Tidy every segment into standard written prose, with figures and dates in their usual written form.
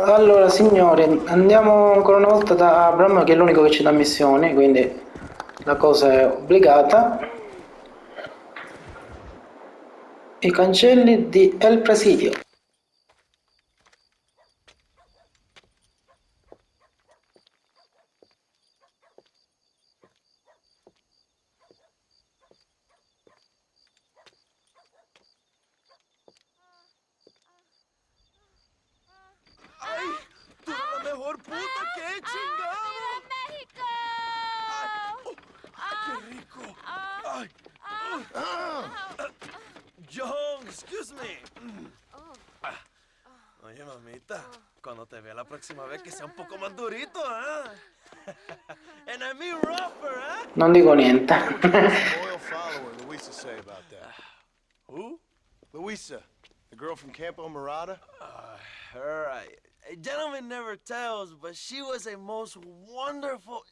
Allora, signori, andiamo ancora una volta da Abram, che è l'unico che ci dà missioni, quindi la cosa è obbligata. I cancelli di El Presidio. ¡Ay! ¡Tú eres la mejor puta que he chingado! ¡Viva México! ¡Ay! ¡Qué rico! ¡Ay! John, excuse me. Oye, mamita, cuando te vea la próxima vez que sea un poco más durito, ¿eh? And I mean rougher, ¿eh? Non dico niente. Loyal follower, Luisa say about that. Who? Luisa, the girl from Campo Mirada? All right. A gentleman never tells, but she was a most wonderful...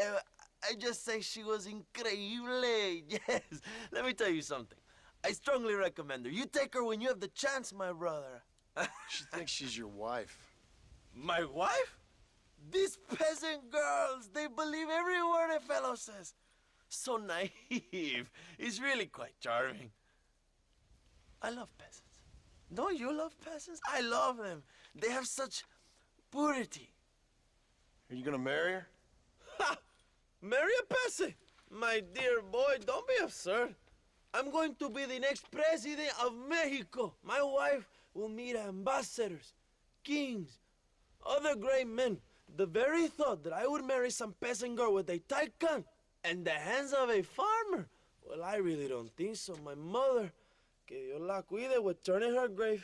I just say she was increíble. Yes. Let me tell you something. I strongly recommend her. You take her when you have the chance, my brother. She thinks she's your wife. My wife? These peasant girls, they believe every word a fellow says. So naive. It's really quite charming. I love peasants. Don't you love peasants? I love them. They have such purity. Are you gonna marry her? Ha! Marry a peasant? My dear boy, don't be absurd. I'm going to be the next president of Mexico. My wife will meet ambassadors, kings, other great men. The very thought that I would marry some peasant girl with a tight gun and the hands of a farmer, well, I really don't think so. My mother, que Dios la cuide, would turn in her grave.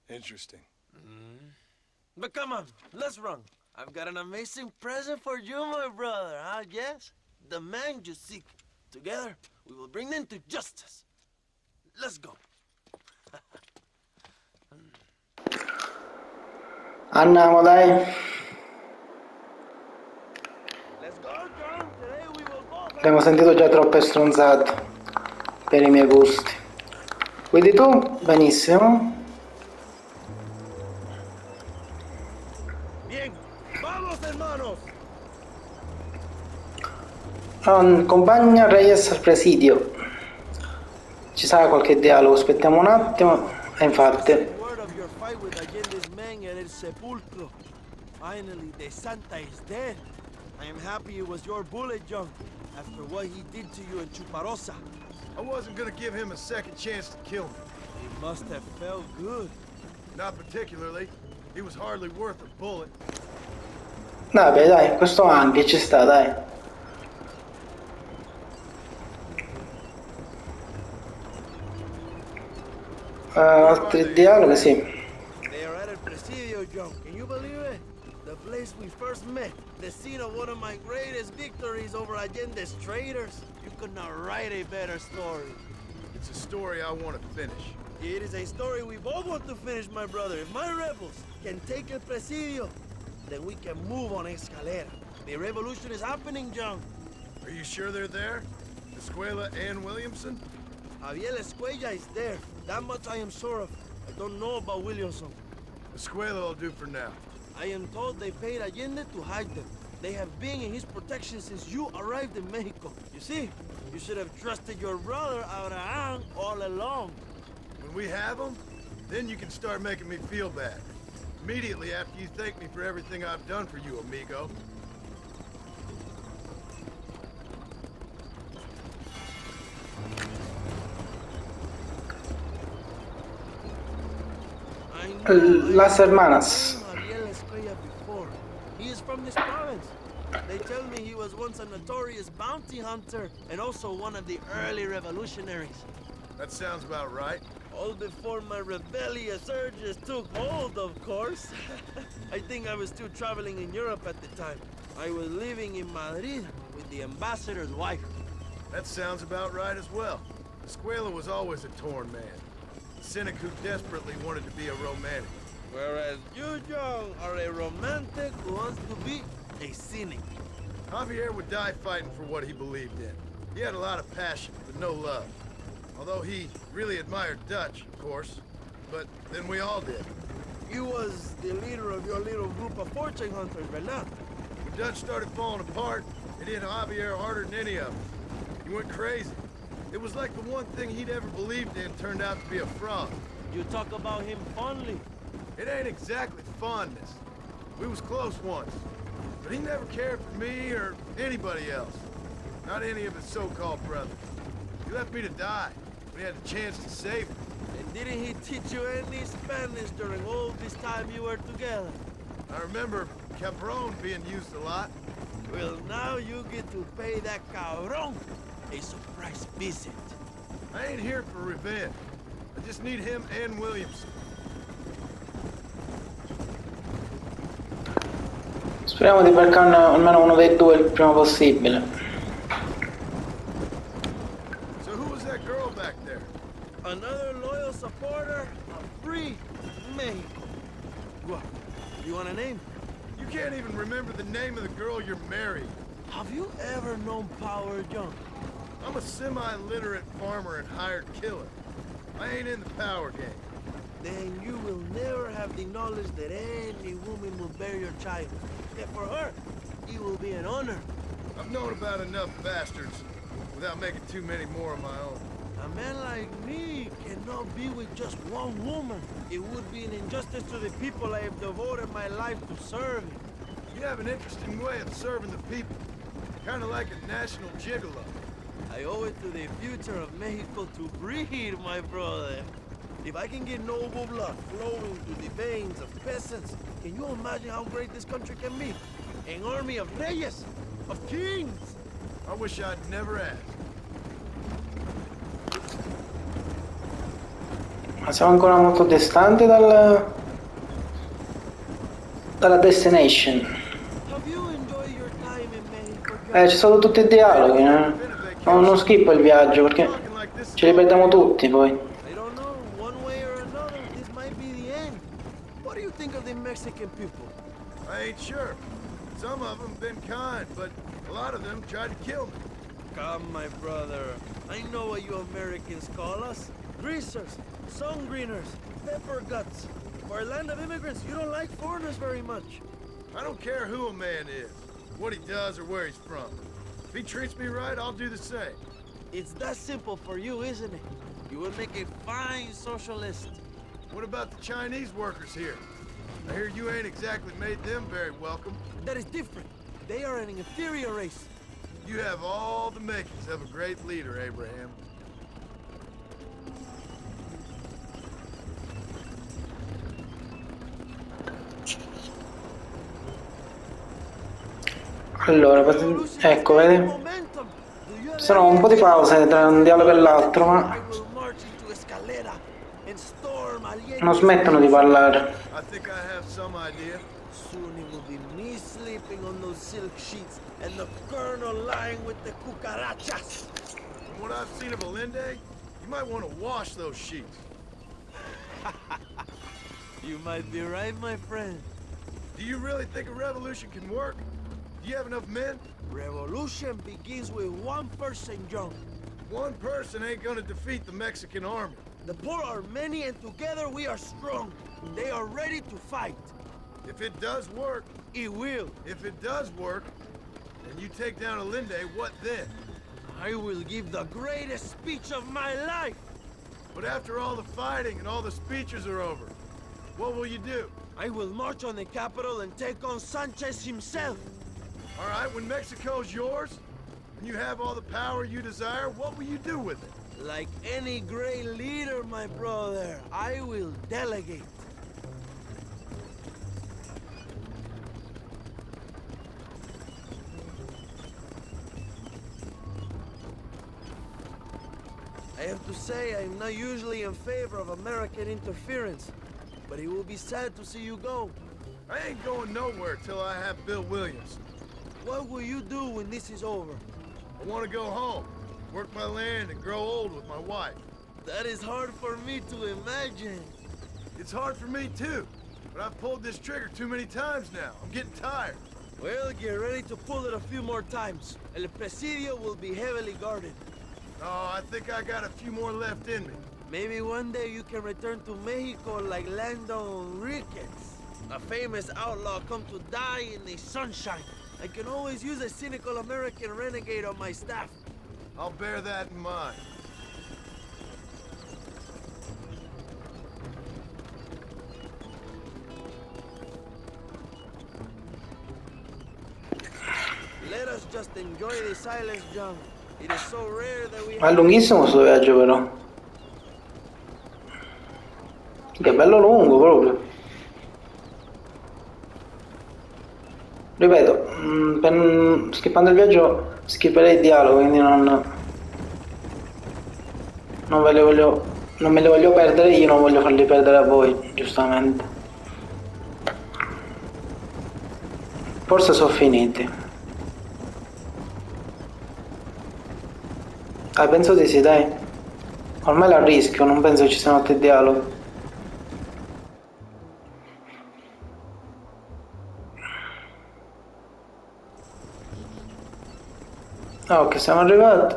Interesting. But come on, let's run. I've got an amazing present for you, my brother, huh? Yes? The man you seek. Together, we will bring them to justice. Let's go. Andiamo, dai. Let's go, John. Today we will both... Abbiamo sentito già troppe stronzate per i miei gusti. Quindi tu, benissimo. Bien. Vamos, hermanos. Compagna Reyes al presidio. Ci sarà qualche dialogo, aspettiamo un attimo. E infatti. Word of your fight with Allende's men at El Sepulcro. Finally, the Santa is dead. I am happy it was your bullet, John, after what he did to you in Chuparosa. I wasn't gonna give him a second chance to kill me. It must have felt good. Not particularly. He was hardly worth a bullet. Vabbè, dai, questo anche ci sta, dai. Altri dialoghi, sì. They are at El Presidio, John. Can you believe it? The place we first met. The scene of one of my greatest victories over Allende's traitors. You could not write a better story. It's a story I want to finish. It is a story we both want to finish, my brother. If my rebels can take El Presidio, then we can move on Escalera. The revolution is happening, John. Are you sure they're there? Escuela and Williamson? Javier Escuella is there. That much I am sure of. I don't know about Williamson. Escuela will do for now. I am told they paid Allende to hide them. They have been in his protection since you arrived in Mexico. You see, you should have trusted your brother Abraham all along. When we have them, then you can start making me feel bad. Immediately after you thank me for everything I've done for you, amigo. Las hermanas. Javier Escuella before. He is from this province. They tell me he was once a notorious bounty hunter and also one of the early revolutionaries. That sounds about right. All before my rebellious urges took hold, of course. I think I was still traveling in Europe at the time. I was living in Madrid with the ambassador's wife. That sounds about right as well. Escuela was always a torn man. A cynic who desperately wanted to be a romantic. Whereas you, John, are a romantic who wants to be a cynic. Javier would die fighting for what he believed in. He had a lot of passion, but no love. Although he really admired Dutch, of course. But then we all did. You was the leader of your little group of fortune hunters, ¿verdad? When Dutch started falling apart, it hit Javier harder than any of us. He went crazy. It was like the one thing he'd ever believed in turned out to be a fraud. You talk about him fondly. It ain't exactly fondness. We was close once, but he never cared for me or anybody else. Not any of his so-called brothers. He left me to die when he had the chance to save me. And didn't he teach you any Spanish during all this time you were together? I remember Cabron being used a lot. Well, now you get to pay that cabron a surprise visit. I ain't here for revenge. I just need him and Williamson. Speriamo di beccarne almeno uno dei due il prima possibile. So who was that girl back there? Another loyal supporter of free Mexico. What? You want a name? You can't even remember the name of the girl you're married. Have you ever known Power Young? I'm a semi-literate farmer and hired killer. I ain't in the power game. Then you will never have the knowledge that any woman will bear your child. Yet for her, it will be an honor. I've known about enough bastards without making too many more of my own. A man like me cannot be with just one woman. It would be an injustice to the people I have devoted my life to serving. You have an interesting way of serving the people. Kind of like a national gigolo. I owe it to the future of Mexico to breed, my brother. If I can get noble blood flowing through the veins of peasants, can you imagine how great this country can be? An army of reyes, of kings. I wish I'd never asked. Ma siamo ancora molto distanti dalla destination. Have you enjoyed your time in Mexico? Ci sono tutti i dialoghi, eh? Non skippo il viaggio perché ci ripetiamo tutti poi. I don't know, one way or another, this might be the end. What do you think of the Mexican people? I ain't sure. Some of them been kind, but a lot of them tried to kill me. Come, my brother. I know what you Americans call us. Greasers, sun greeners, pepper guts. For a land of immigrants, you don't like foreigners very much. I don't care who a man is, what he does or where he's from. If he treats me right, I'll do the same. It's that simple for you, isn't it? You would make a fine socialist. What about the Chinese workers here? I hear you ain't exactly made them very welcome. That is different. They are an inferior race. You have all the makings of a great leader, Abraham. Allora, ecco, vedi? Ci sono un po' di pause tra un dialogo e l'altro, ma non smettono di parlare. I think I have some idea. Soon it will be me sleeping on those silk sheets and the colonel lying with the cucarachas. From what I've seen of Allende, you might want to wash those sheets. You might be right, my friend. Do you really think a revolution can work? Do you have enough men? Revolution begins with one person, John. One person ain't gonna defeat the Mexican army. The poor are many and together we are strong. They are ready to fight. If it does work, It will. if it does work, and you take down Allende, what then? I will give the greatest speech of my life. But after all the fighting and all the speeches are over, what will you do? I will march on the capital and take on Sanchez himself. All right, when Mexico's yours, and you have all the power you desire, what will you do with it? Like any great leader, my brother, I will delegate. I have to say, I'm not usually in favor of American interference, but it will be sad to see you go. I ain't going nowhere till I have Bill Williams. What will you do when this is over? I want to go home, work my land, and grow old with my wife. That is hard for me to imagine. It's hard for me too, but I've pulled this trigger too many times now. I'm getting tired. Well, get ready to pull it a few more times. El Presidio will be heavily guarded. Oh, I think I got a few more left in me. Maybe one day you can return to Mexico like Lando Enriquez, a famous outlaw come to die in the sunshine. I can always use a cynical American renegade on my staff. I'll bear that in mind. Let us just enjoy the silence, John. It is so rare that we Ma è lunghissimo questo viaggio però. Che bello lungo proprio. Ripeto, skippando il viaggio skipperei il dialogo, quindi non me li voglio perdere io, non voglio farli perdere a voi, giustamente. Forse sono finiti. Penso di sì, dai. Ormai la rischio, non penso ci siano altri dialoghi. Ok, siamo arrivati.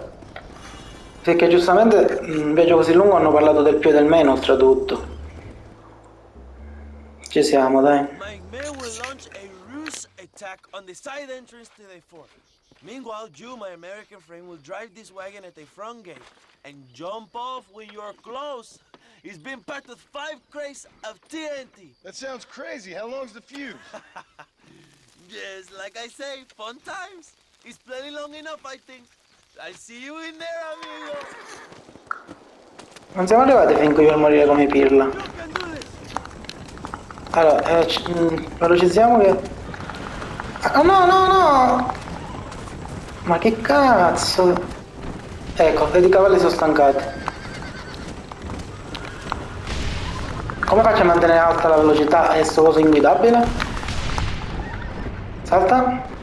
Perché giustamente un viaggio così lungo hanno parlato del più e del meno, oltretutto. Ci siamo, dai. My men will launch a ruse attack on the side entrance to the fort. Meanwhile, you, my American friend, will drive this wagon at the front gate and jump off when you're close. He's been packed with 5 crates of TNT. That sounds crazy. How long's the fuse? Yes, like I say, fun times. It's plenty long enough, I think. I see you in there, amigo. Non siamo arrivati fin qui per morire come pirla. You can do this. Allora, velocizziamo che... Ah, no, no, no! Ma che cazzo? Ecco, vedi i cavalli sono stancati. Come faccio a mantenere alta la velocità? È sto coso inguidabile? Salta?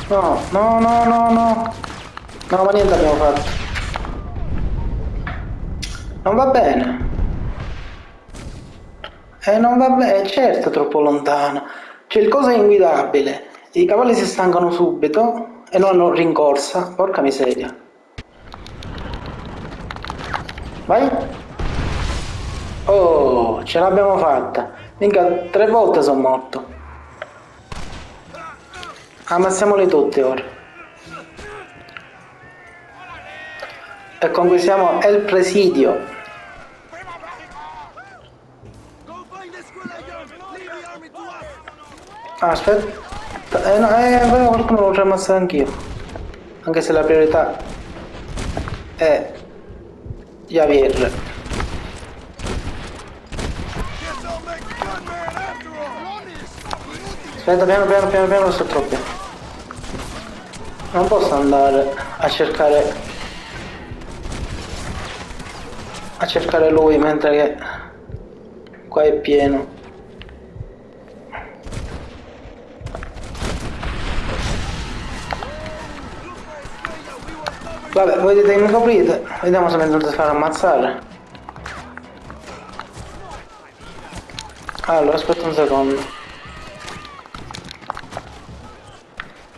No, no, no, no, no. No, ma niente abbiamo fatto. Non va bene. Non va bene, certo, è troppo lontano. Cioè, il coso è inguidabile. I cavalli si stancano subito e non hanno rincorsa. Porca miseria. Vai. Oh, ce l'abbiamo fatta. Mica 3 volte sono morto. Ammazziamoli tutti ora. E conquistiamo il presidio. Go find the squad, John. Leave the army to us. Aspetta. No, però qualcuno lo potrei ammazzare anch'io. Anche se la priorità è Javier. Guess I'll make a good man after all. Aspetta, piano piano piano piano, sto troppo. Non posso andare a cercare lui mentre che qua è pieno. Vabbè, voi dite che mi coprite, vediamo se mi andate a fare ammazzare. Allora, aspetta un secondo.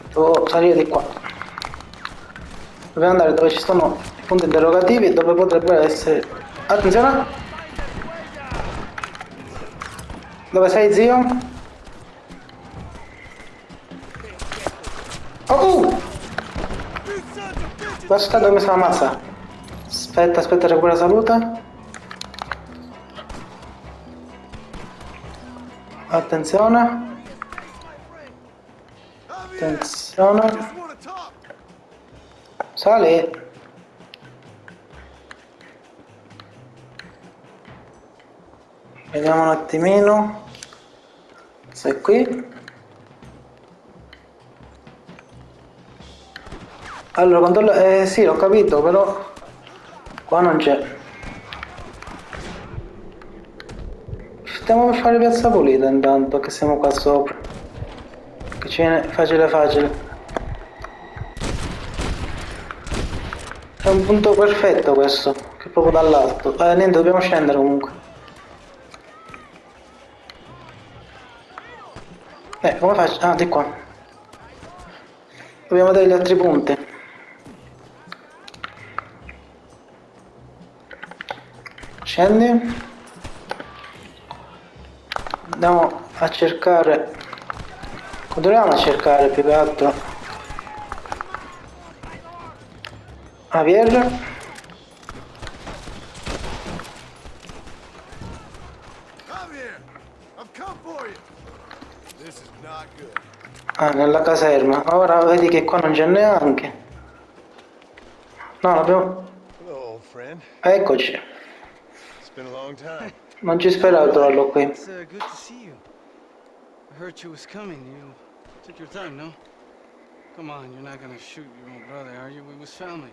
Devo salire di qua. Dobbiamo andare dove ci sono i punti interrogativi, dove potrebbero essere... Attenzione! Dove sei, zio? Oh! Basta, dove mi sono ammazzato? Aspetta, recupera salute. Attenzione. Attenzione. Just wanna talk. Sali. Vediamo un attimino se è qui. Allora, controllo... sì, l'ho capito, però qua non c'è. Stiamo per fare piazza pulita intanto che siamo qua sopra. Che ci viene facile facile. È un punto perfetto questo, che è proprio dall'alto. Niente, dobbiamo scendere comunque. Come faccio? Ah, di qua. Dobbiamo dare gli altri punti. Scendi. Andiamo a cercare. Continuiamo a cercare più che altro. Javier. Javier, I've come for you. This is not good. Ah, nella caserma. Ora vedi che qua non c'è neanche. No, l'abbiamo. Hello, old friend. Eccoci. It's been a long time. Non ci speravo di trovarlo qui. It's good to see you. I heard you was coming. You took your time, no? Come on, you're not gonna shoot your own brother, are you? We was family.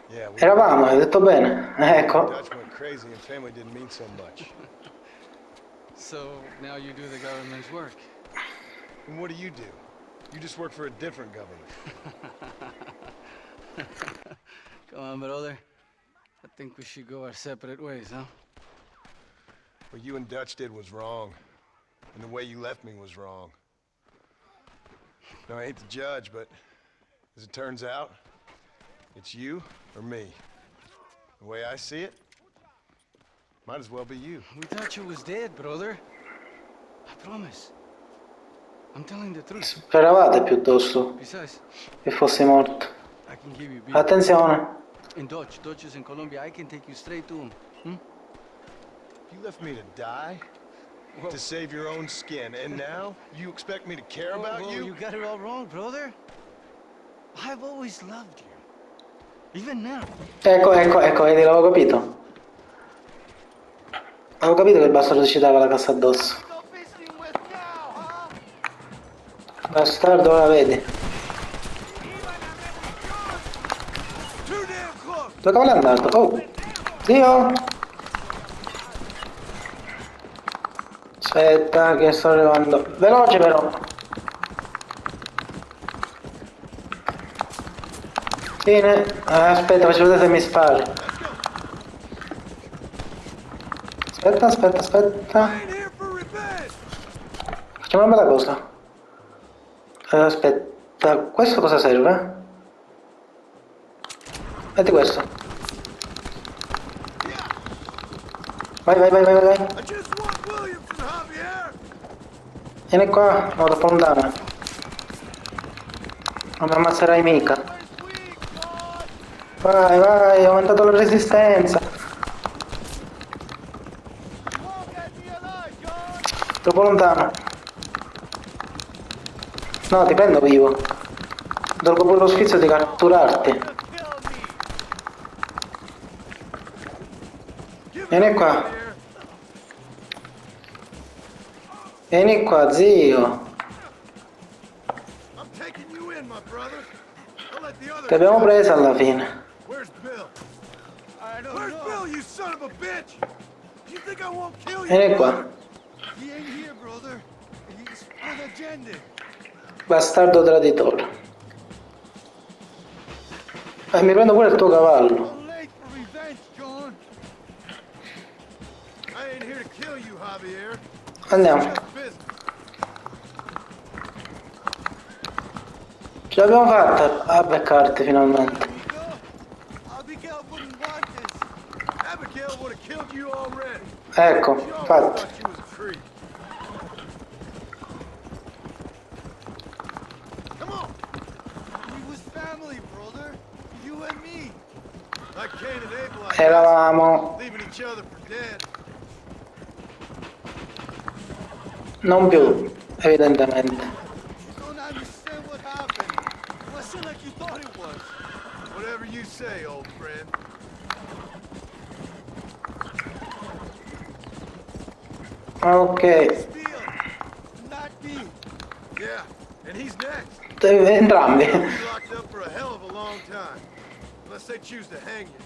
Yeah, we Eravamo, hai detto bene. Ecco. Dutch went crazy and family didn't mean so much. So now you do the government's work. And what do? You just work for a different government. Come on, brother. I think we should go our separate ways, huh? What you and Dutch did was wrong. And the way you left me was wrong. Now, I ain't the judge, but as it turns out, it's you or me. The way I see it, might as well be you. We thought you was dead, brother. I promise. I'm telling the truth. Speravate piuttosto Besides, che fosse morto. I can give you beer. Attenzione. In Dutch. Dutch is in Colombia. I can take you straight to him. You left me to die? Whoa. To save your own skin, and now you expect me to care about Whoa, you? You got it all wrong, brother. I've always loved you. Even now. Ecco, vedi, l'avevo capito. Avevo capito che il bastardo ci dava la cassa addosso. Bastardo, ora vedi. Dove cavolo è andato? Oh! Zio! Aspetta che sto arrivando. Veloce però. Fine. Aspetta, faccio vedere se mi spari. Aspetta. Facciamo una bella cosa. Aspetta, questo cosa serve? Metti questo. Vai. I just want Williamson, Javier! Vieni qua, no, troppo lontano. Non mi ammazzerai mica. Vai, ho aumentato la resistenza. Troppo lontano. No, ti prendo vivo. Dolgo pure lo sfizio di catturarti. Vieni qua. Vieni qua, zio. Ti abbiamo presa alla fine. Where's Bill? Where's Bill, you son of a bitch? You think I won't kill you? Vieni qua. He ain't here, brother. He's unattended. Bastardo traditore. Mi prendo pure il tuo cavallo. Late for revenge, John. I ain't here to kill you, Javier. Andiamo. Just business. Ce l'abbiamo fatta a beccarti finalmente. Abigail wouldn't want this. Abigail would have killed you already. Ecco, She always fatto. thought you was a creep. Come on. We was family, brother. You and me. Like Cain and Abel, I Eravamo guess, leaving each other for dead. non più, evidentemente. You don't understand what happened. It wasn't like you thought it was. Whatever you say, old friend. Ok, Steele, not me. Yeah, and he's next. entrambi. He'll be locked up for a hell of a long time. Unless they choose to hang you.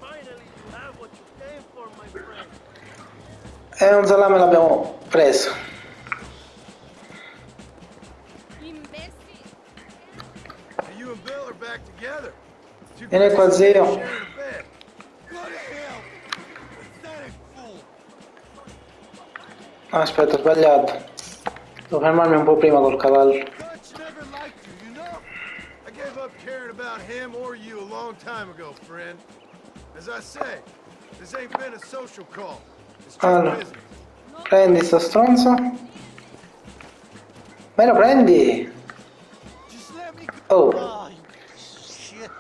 Finally, you have what you came for, my friend. E un salame l'abbiamo preso. And you and Bill are back together. Two Vieni qua, crazy zio. men sharing a bed. Go to hell. Pathetic fool. Aspetta, ho sbagliato. Devo fermarmi un po' prima col cavallo. Dutch never liked you know? I gave up caring about him or you a long time ago, friend. As I say, This ain't been a social call. It's just Allora, business. prendi sto stronzo. Me lo prendi? Just let me go. Oh, Oh, you shit.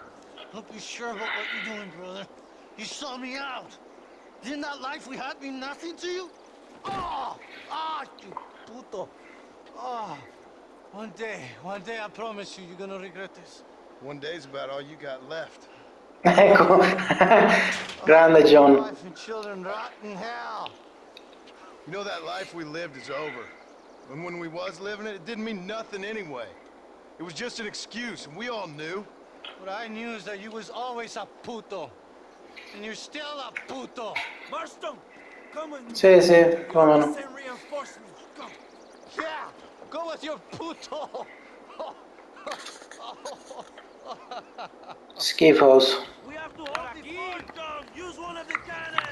Hope you're sure about what you're doing, brother. You saw me out. Didn't that life we had mean nothing to you? Oh, you puto. Oh, one day, I promise you, you're gonna regret this. One day's about all you got left. ecco. Grande John. Wife and children rot in hell. You know that life we lived is over. And when we was living it, it didn't mean nothing anyway. It was just an excuse, and we all knew. What I knew is that you was always a puto. And you're still a puto. Marston, come with me. Sì, sì, come no. Send reinforcements. Go. Yeah, go with your puto. Schifoso. We have to hold the fort down. Use one of the cannons.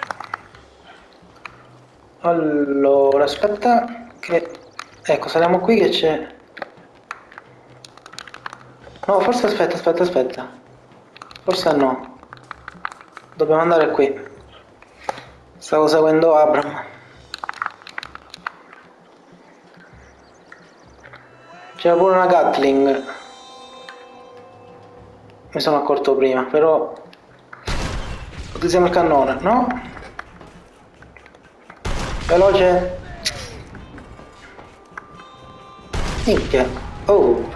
Allora, aspetta che... Ecco, saliamo qui che c'è... No, forse aspetta. Forse no. Dobbiamo andare qui. Stavo seguendo Abram. C'era pure una Gatling. Mi sono accorto prima, però... Utilizziamo il cannone, no? Veloce. Minchia. Oh.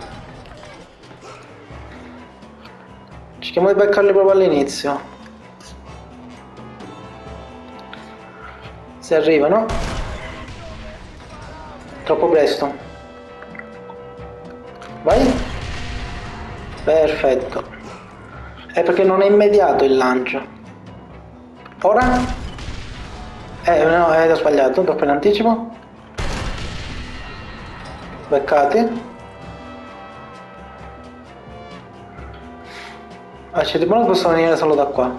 Cerchiamo di beccarli proprio all'inizio. Se arrivano. Troppo presto. Vai. Perfetto. È perché non è immediato il lancio. Ora? No, ho sbagliato, troppo in anticipo. Beccati. C'è di buono che possono venire solo da qua.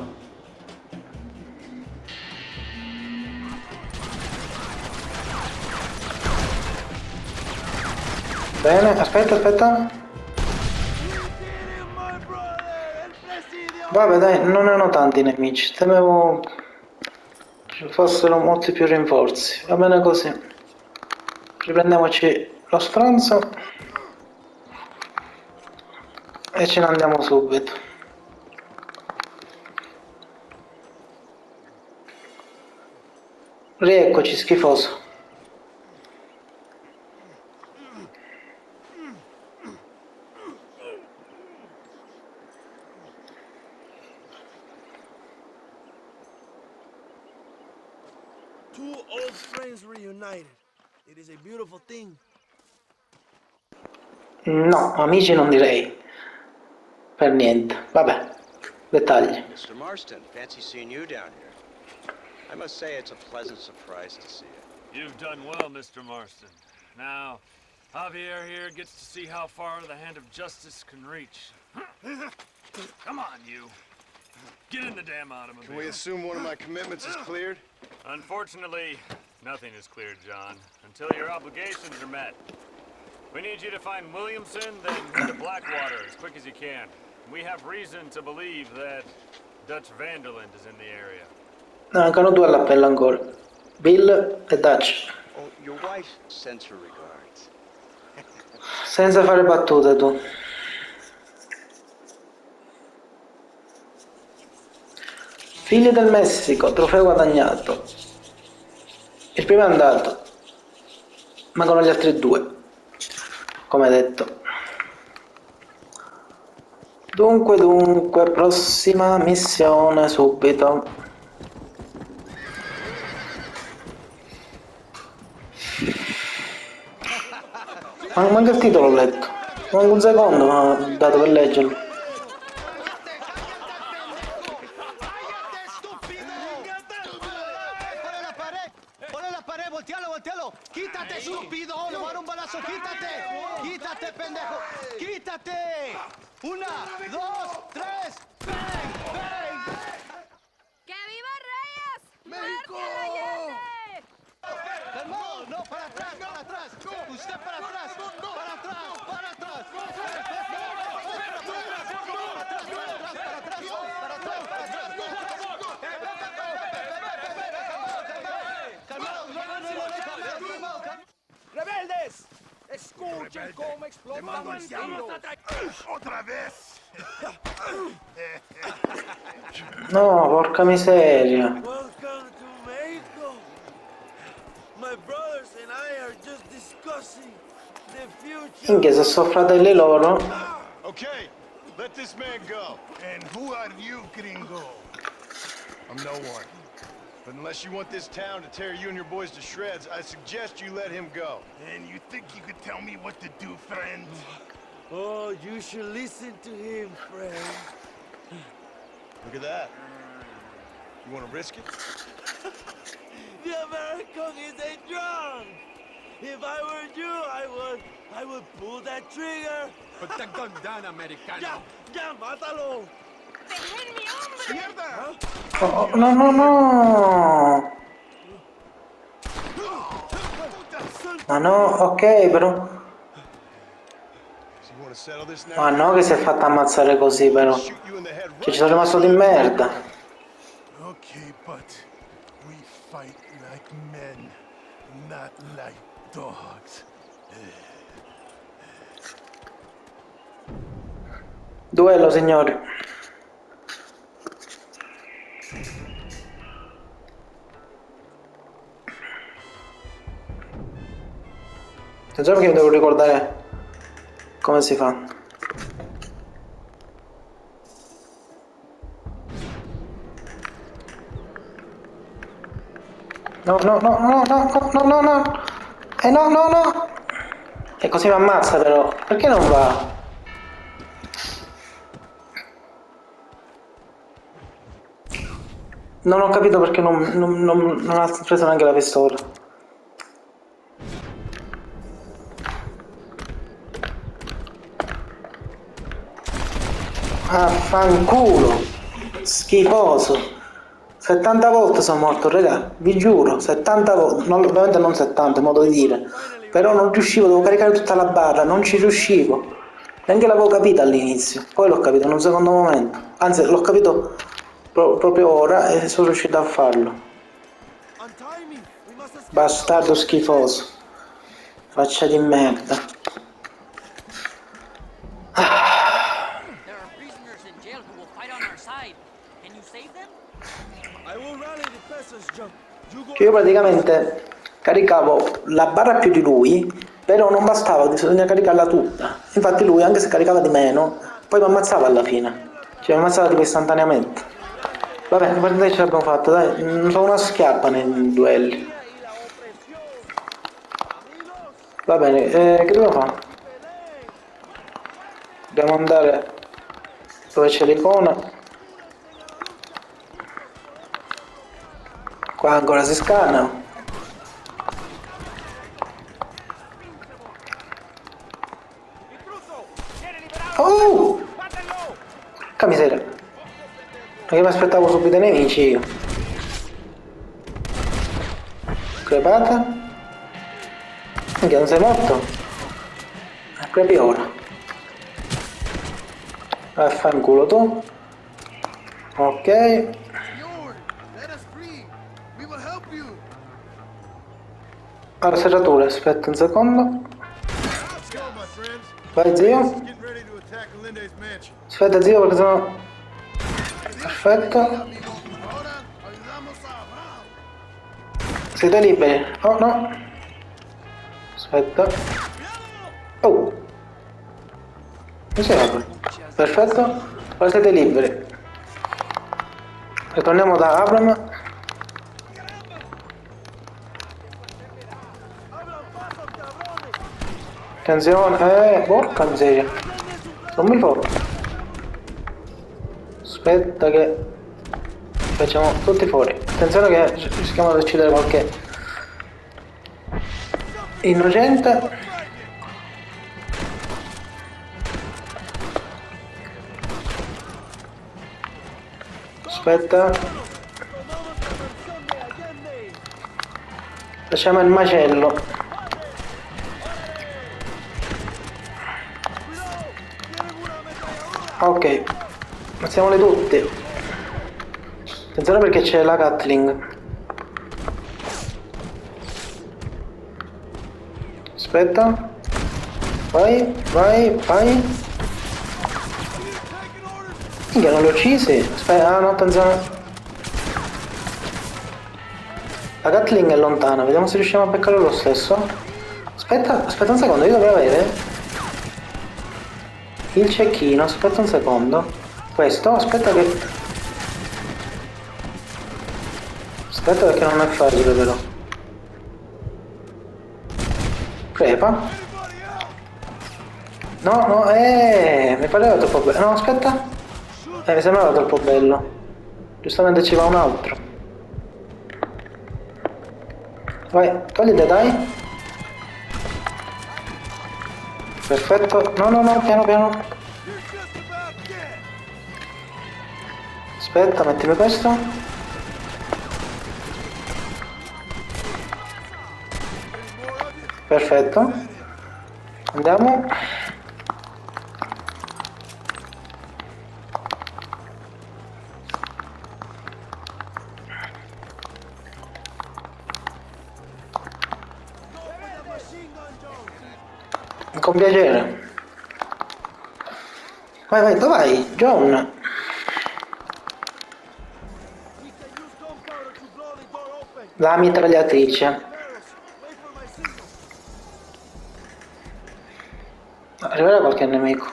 Bene, aspetta. Vabbè dai, non erano tanti i nemici, temevo ci fossero molti più rinforzi. Va bene così. Riprendiamoci lo stronzo e ce ne andiamo subito. Rieccoci, schifoso. Two old friends reunited. It is a beautiful thing. No, amici non direi. Per niente. Vabbè, dettagli. Mr. Marston, fancy seeing you down here. I must say it's a pleasant surprise to see you. You've done well, Mr. Marston. Now, Javier here gets to see how far the hand of justice can reach. Come on, you. Get in the damn automobile. Can we assume one of my commitments is cleared? Unfortunately, nothing is cleared, John, until your obligations are met. We need you to find Williamson, then head to Blackwater as quick as you can. We have reason to believe that Dutch Vanderland is in the area. No, mancano due all'appello ancora. Bill e Dutch. Oh, your wife sends her regards. Senza fare battute tu. Figli del Messico, trofeo guadagnato. Il primo è andato. Mancano gli altri due. Come detto. Dunque, prossima missione subito. Manca il titolo, ho letto. Manca un secondo, ma ho dato per leggerlo. Ponle la pared, voltealo. Quítate, estúpido. Le voy a dar un balazo. Quítate, pendejo. Quítate. 1, 2, 3. Bang. ¡Que viva Reyes! ¡México! ¡Muerte a Allende! Calmado, no, para atrás. Usted para atrás. Otra vez! No, porca miseria. Welcome to Mexico. My brothers and I are just discussing the future. Minchia, se sono fratelli loro. Okay, let this man go. And who are you, gringo? I'm no one. But unless you want this town to tear you and your boys to shreds, I suggest you let him go. And you think you could tell me what to do, friend? Oh, you should listen to him, friend. Look at that. You want to risk it? The American is a drunk. If I were you, I would pull that trigger. Put the gun down, americano. Ya, mátalo. ¡Déjenme, hombre! Oh, no, no, no. Ma no, ok, però. So you want to settle this now? Ma no che si è fatta ammazzare così, però. Shoot you in the head Cioè, right ci sono rimasto di merda. Okay, but we fight like men, not like dogs. Duello, signori. Attenzione che mi devo ricordare come si fa. No, no, no, no, no, no, no, no, no. No, no, no. E così mi ammazza però. Perché non va? Non ho capito perché non ha preso neanche la pistola. Affanculo. Schifoso. 70 volte sono morto, raga. Vi giuro, 70 volte. Ovviamente non 70, modo di dire. Però non riuscivo, devo caricare tutta la barra, non ci riuscivo. Neanche l'avevo capita all'inizio. Poi l'ho capito in un secondo momento. Anzi, l'ho capito proprio ora e sono riuscito a farlo. Bastardo schifoso. Faccia di merda. There are prisoners in jail who will fight on our side. Can you save them? I will rally the peasants, John. You go. Che io praticamente caricavo la barra più di lui, però non bastava, bisogna caricarla tutta. Infatti lui, anche se caricava di meno, poi mi ammazzava alla fine. Cioè mi ammazzava tipo istantaneamente. Vabbè, l'importante è che ce l'abbiamo fatta, dai, non sono una schiappa nei duelli. Va bene, che dobbiamo fare? Dobbiamo andare dove c'è l'icona. Qua ancora si scannano. Oh! Porca miseria. Perché mi aspettavo subito i nemici io. Crepata. Minchia, non sei morto? Crepi ora. Vaffanculo tu. Ok. Senor, let us free. We will help you. Allora, serrature, aspetta un secondo. Let's go, my friends. Vai zio. Getting ready to attack Linde's mansion. Aspetta zio perché sennò... Perfetto. Amigo, ahora ayudamos a Abraham. Siete liberi? Oh no. Aspetta. Oh. Non si apre. Perfetto. Ora siete liberi. Ritorniamo da Abram. Attenzione. Porca miseria. Non mi fa. Aspetta che facciamo tutti fuori. Attenzione che rischiamo di uccidere qualche innocente. Aspetta. Facciamo il macello. Ok. Mazziamoli tutti. Attenzione perché c'è la Gatling. Aspetta. Vai, vai, vai. Minchia, non li ho uccisi. Aspetta, ah no, attenzione. La Gatling è lontana, vediamo se riusciamo a beccarlo lo stesso. Aspetta un secondo, io dovrei avere il cecchino, aspetta un secondo. Questo, aspetta perché non è facile però. Crepa. No, mi pareva troppo bello. No, aspetta. Mi sembrava troppo bello. Giustamente ci va un altro. Vai, togliti dai. Perfetto. No, piano. Aspetta, mettimi questo. Perfetto. Andiamo. Con piacere. Vai, dove vai? John. La mitragliatrice. Arriverà qualche nemico.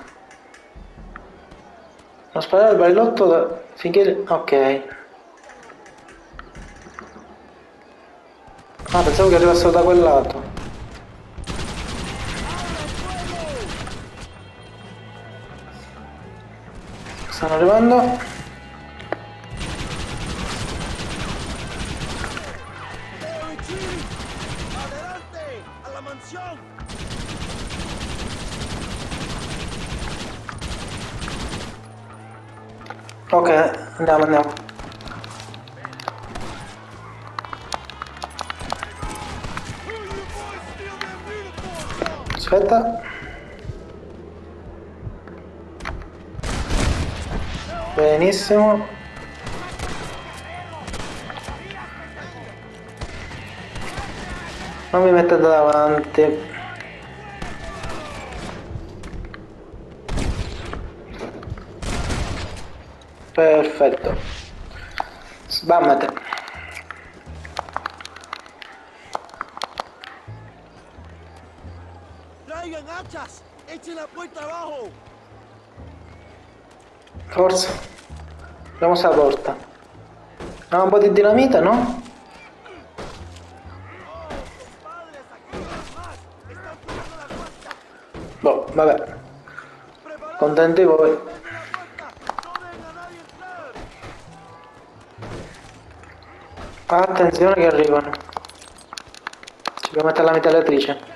Non sparare il barilotto finché... Ok. Ah, pensavo che arrivassero da quel lato. Stanno arrivando. Ok, andiamo. Aspetta. Benissimo. Non mi mettete davanti. Perfetto. Sbammate. Traigan hachas. Echen la puerta abajo. Forza. Apriamo sta porta. Ha un po' di dinamite, no? Boh, vabbè. Contenti voi. Attenzione che arrivano. Ci dobbiamo mettere la mitragliatrice.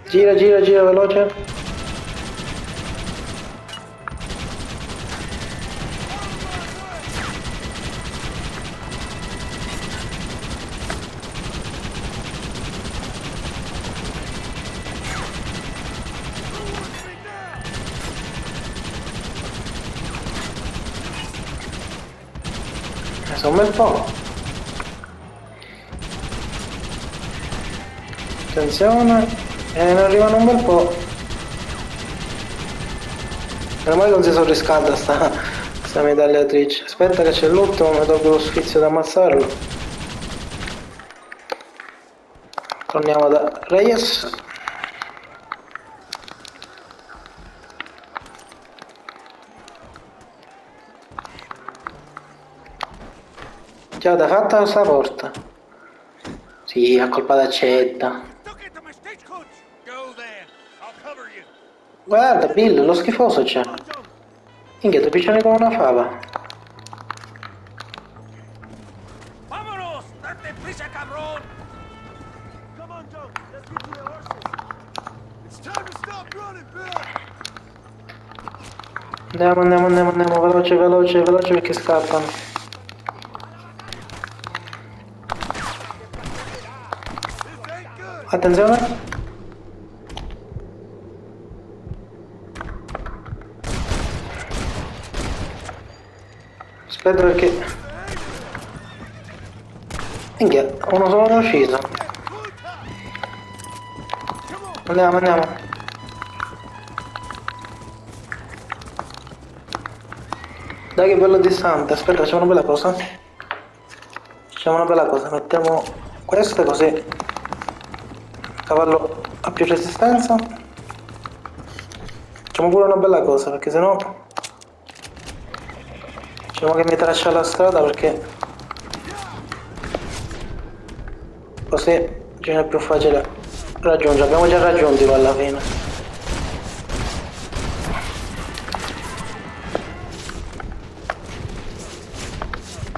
Gira, veloce. Sono un bel po'. Attenzione. Ne arrivano un bel po'. Meno male non si sorriscalda sta mitragliatrice. Aspetta che c'è l'ultimo, mi tolgo lo sfizio di ammazzarlo. Torniamo da Reyes. Già da fatta questa porta. Sì, a colpa d'accetta. Guarda Bill, lo schifoso c'è. Minchia, ti piccione come una fava. Vámonos, date prisa, cabrón. Come on, John. Let's get to the horses. It's time to stop running, Bill. Andiamo, veloce perché scappano. Attenzione. Aspetta perché... Minchia, uno solo ne è ucciso. Andiamo, andiamo. Dai che bello distante. Aspetta, facciamo una bella cosa. Facciamo una bella cosa. Mettiamo queste così. Il cavallo ha più resistenza. Facciamo pure una bella cosa perché sennò... Diciamo che mi traccia la strada perché... Così ci è più facile raggiungere. Abbiamo già raggiunti qua alla fine.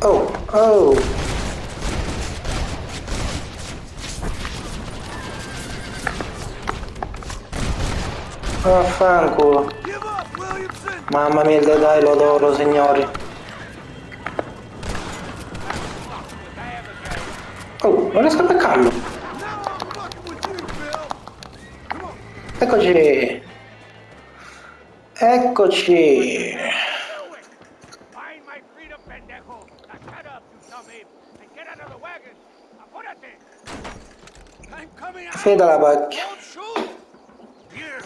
Oh, oh! Vaffanculo! Mamma mia, dai, lo adoro, signori! Oh, non riesco a beccarlo! Eccoci! Eccoci! Find my freedom, pendejo. Now shut up, you dumb ape, and get out of the wagon. Apúrate. I'm coming out. Finita la pacchia. Don't shoot. Here.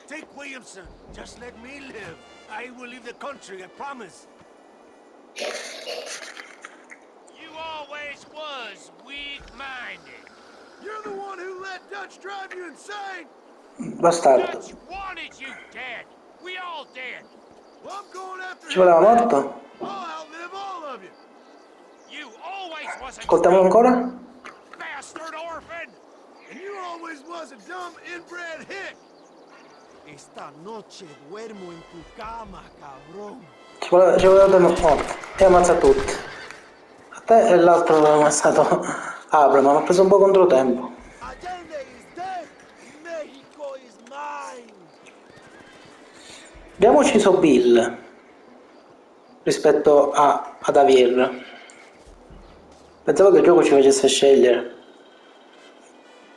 Take Williamson. Just let me live. I will leave the country, I promise. You always was weak-minded. You're the one who let Dutch drive you insane! Bastardo. Dutch wanted you dead. We all dead. Well, I'm going after Ci voleva him. morto? I'll outlive all of you. You always was a Ascoltiamolo ancora? bastard orphan. And you always was a dumb inbred hick. Esta noche duermo en tu cama, cabrón. Ci voleva dare morto. E ammazza tutti. A te e l'altro l'ho ammazzato. Apre, ma mi ha preso un po' controtempo. Allende is dead. Mexico is mine. Abbiamo ucciso Bill rispetto ad Javier. Pensavo che il gioco ci facesse scegliere.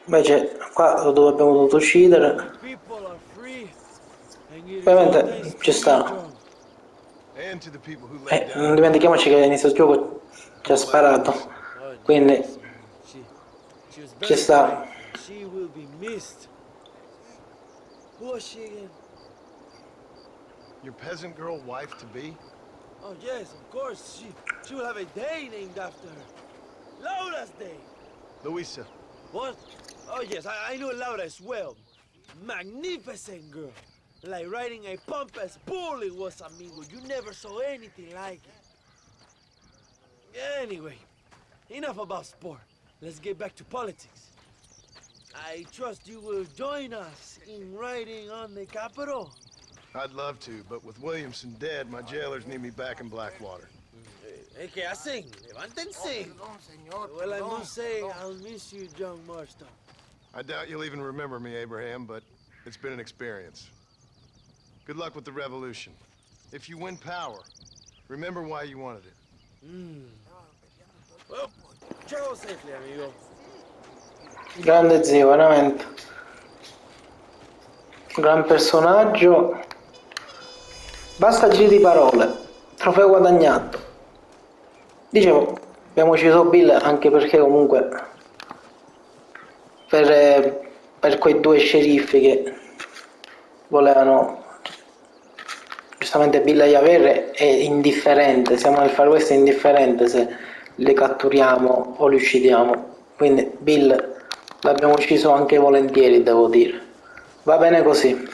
Invece qua lo abbiamo dovuto uccidere. People are free. And it is Ovviamente always ci sta. freedom. And to the people who let Non down. dimentichiamoci che all'inizio del gioco ci ha sparato. Quindi She was ci very sta. brave. She will be missed. Who was she again? Your peasant girl wife to be? Oh yes, of course. She will have a day named after her. Laura's Day. Louisa. What? Oh yes, I know Laura as well. Magnificent girl. Like riding a pompous bull it was, amigo. You never saw anything like it. Anyway, enough about sport. Let's get back to politics. I trust you will join us in riding on the Capitol. I'd love to, but with Williamson dead, my jailers need me back in Blackwater. ¿Qué hacen? Levántense. Well, I must say, I'll miss you, John Marston. I doubt you'll even remember me, Abraham, but it's been an experience. Good luck with the revolution. If you win power, remember why you wanted it. Well, travel safely, amigo. Grande zio, veramente. Gran personaggio. Basta giri di parole. Trofeo guadagnato. Dicevo, abbiamo ucciso Bill anche perché comunque per quei due sceriffi che volevano, giustamente Bill e Javier è indifferente, siamo nel Far West, è indifferente se li catturiamo o li uccidiamo, quindi Bill l'abbiamo ucciso anche volentieri, devo dire. Va bene così.